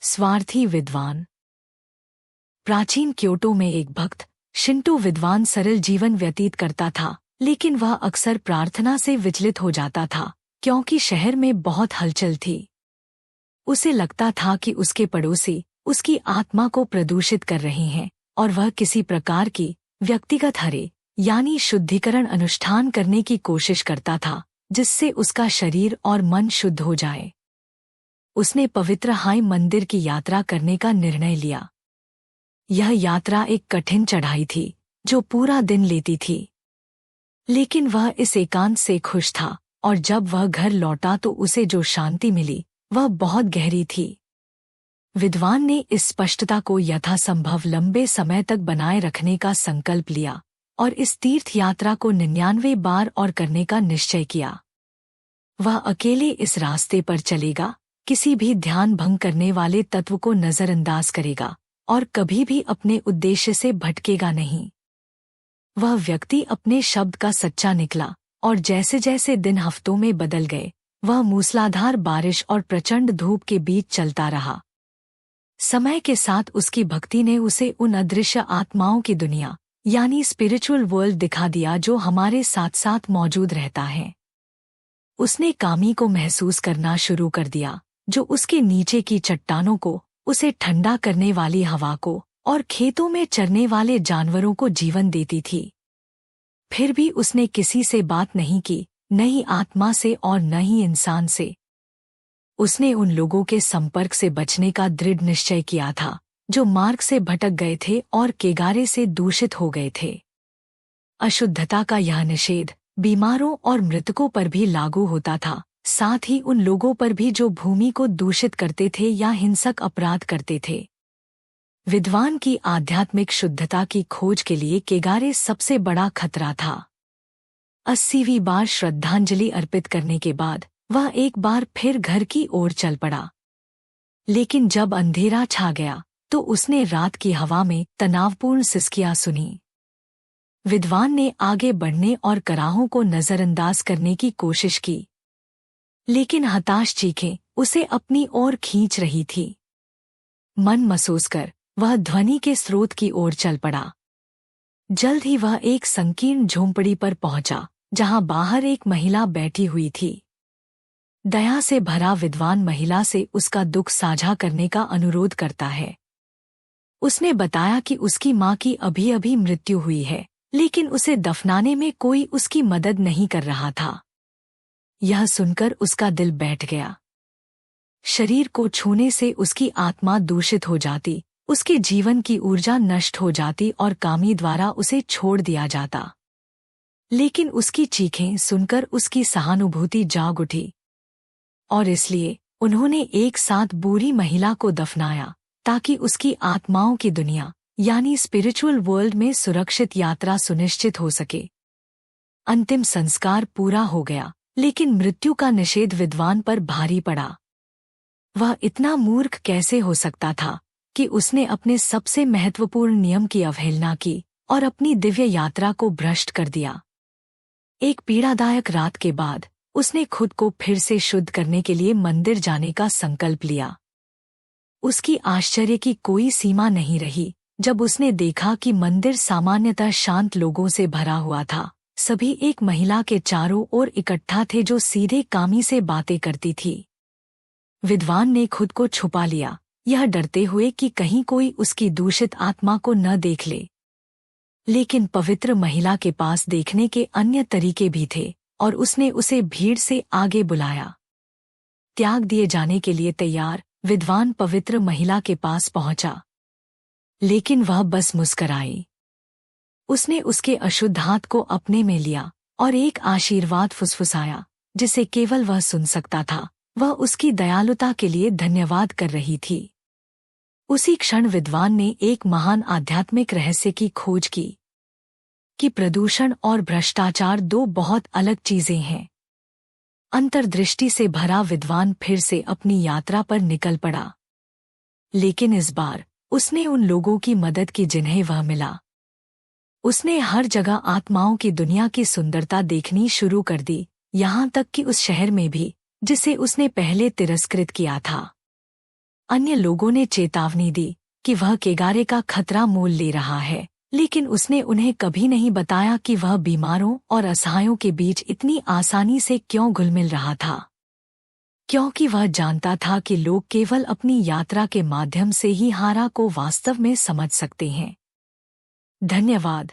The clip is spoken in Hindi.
स्वार्थी विद्वान। प्राचीन क्योटो में एक भक्त शिंटो विद्वान सरल जीवन व्यतीत करता था, लेकिन वह अक्सर प्रार्थना से विचलित हो जाता था क्योंकि शहर में बहुत हलचल थी। उसे लगता था कि उसके पड़ोसी उसकी आत्मा को प्रदूषित कर रहे हैं और वह किसी प्रकार की व्यक्तिगत हरे यानी शुद्धिकरण अनुष्ठान करने की कोशिश करता था, जिससे उसका शरीर और मन शुद्ध हो जाए। उसने पवित्र हाई मंदिर की यात्रा करने का निर्णय लिया। यह यात्रा एक कठिन चढ़ाई थी जो पूरा दिन लेती थी, लेकिन वह इस एकांत से खुश था और जब वह घर लौटा तो उसे जो शांति मिली वह बहुत गहरी थी। विद्वान ने इस स्पष्टता को यथासंभव लंबे समय तक बनाए रखने का संकल्प लिया और इस तीर्थ यात्रा को 99 बार और करने का निश्चय किया। वह अकेले इस रास्ते पर चलेगा, किसी भी ध्यान भंग करने वाले तत्व को नजरअंदाज करेगा और कभी भी अपने उद्देश्य से भटकेगा नहीं। वह व्यक्ति अपने शब्द का सच्चा निकला और जैसे जैसे दिन हफ्तों में बदल गए, वह मूसलाधार बारिश और प्रचंड धूप के बीच चलता रहा। समय के साथ उसकी भक्ति ने उसे उन अदृश्य आत्माओं की दुनिया यानी स्पिरिचुअल वर्ल्ड दिखा दिया जो हमारे साथ साथ मौजूद रहता है। उसने कामी को महसूस करना शुरू कर दिया, जो उसके नीचे की चट्टानों को, उसे ठंडा करने वाली हवा को और खेतों में चरने वाले जानवरों को जीवन देती थी। फिर भी उसने किसी से बात नहीं की, न ही आत्मा से और न ही इंसान से। उसने उन लोगों के संपर्क से बचने का दृढ़ निश्चय किया था जो मार्ग से भटक गए थे और केगारे से दूषित हो गए थे। अशुद्धता का यह निषेध बीमारों और मृतकों पर भी लागू होता था, साथ ही उन लोगों पर भी जो भूमि को दूषित करते थे या हिंसक अपराध करते थे। विद्वान की आध्यात्मिक शुद्धता की खोज के लिए केगारे सबसे बड़ा खतरा था। 80वीं बार श्रद्धांजलि अर्पित करने के बाद वह एक बार फिर घर की ओर चल पड़ा, लेकिन जब अंधेरा छा गया तो उसने रात की हवा में तनावपूर्ण सिसकियां सुनी। विद्वान ने आगे बढ़ने और कराहों को नजरअंदाज करने की कोशिश की, लेकिन हताश चीखें उसे अपनी ओर खींच रही थी। मन महसूस कर वह ध्वनि के स्रोत की ओर चल पड़ा। जल्द ही वह एक संकीर्ण झोंपड़ी पर पहुंचा, जहां बाहर एक महिला बैठी हुई थी। दया से भरा विद्वान महिला से उसका दुख साझा करने का अनुरोध करता है। उसने बताया कि उसकी मां की अभी अभी मृत्यु हुई है, लेकिन उसे दफनाने में कोई उसकी मदद नहीं कर रहा था। यह सुनकर उसका दिल बैठ गया। शरीर को छूने से उसकी आत्मा दूषित हो जाती, उसके जीवन की ऊर्जा नष्ट हो जाती और कामी द्वारा उसे छोड़ दिया जाता। लेकिन उसकी चीखें सुनकर उसकी सहानुभूति जाग उठी और इसलिए उन्होंने एक साथ बूढ़ी महिला को दफनाया ताकि उसकी आत्माओं की दुनिया यानी स्पिरिचुअल वर्ल्ड में सुरक्षित यात्रा सुनिश्चित हो सके। अंतिम संस्कार पूरा हो गया, लेकिन मृत्यु का निषेध विद्वान पर भारी पड़ा। वह इतना मूर्ख कैसे हो सकता था कि उसने अपने सबसे महत्वपूर्ण नियम की अवहेलना की और अपनी दिव्य यात्रा को भ्रष्ट कर दिया। एक पीड़ादायक रात के बाद उसने खुद को फिर से शुद्ध करने के लिए मंदिर जाने का संकल्प लिया। उसकी आश्चर्य की कोई सीमा नहीं रही जब उसने देखा कि मंदिर सामान्यतः शांत लोगों से भरा हुआ था। सभी एक महिला के चारों ओर इकट्ठा थे जो सीधे कामी से बातें करती थी। विद्वान ने खुद को छुपा लिया, यह डरते हुए कि कहीं कोई उसकी दूषित आत्मा को न देख ले। लेकिन पवित्र महिला के पास देखने के अन्य तरीके भी थे और उसने उसे भीड़ से आगे बुलाया। त्याग दिए जाने के लिए तैयार विद्वान पवित्र महिला के पास पहुंचा, लेकिन वह बस मुस्कराई। उसने उसके अशुद्ध हाथ को अपने में लिया और एक आशीर्वाद फुसफुसाया जिसे केवल वह सुन सकता था। वह उसकी दयालुता के लिए धन्यवाद कर रही थी। उसी क्षण विद्वान ने एक महान आध्यात्मिक रहस्य की खोज की कि प्रदूषण और भ्रष्टाचार दो बहुत अलग चीजें हैं। अंतर्दृष्टि से भरा विद्वान फिर से अपनी यात्रा पर निकल पड़ा, लेकिन इस बार उसने उन लोगों की मदद की जिन्हें वह मिला। उसने हर जगह आत्माओं की दुनिया की सुंदरता देखनी शुरू कर दी, यहाँ तक कि उस शहर में भी जिसे उसने पहले तिरस्कृत किया था। अन्य लोगों ने चेतावनी दी कि वह केगारे का खतरा मोल ले रहा है, लेकिन उसने उन्हें कभी नहीं बताया कि वह बीमारों और असहायों के बीच इतनी आसानी से क्यों घुल मिल रहा था, क्योंकि वह जानता था कि लोग केवल अपनी यात्रा के माध्यम से ही हारा को वास्तव में समझ सकते हैं। धन्यवाद।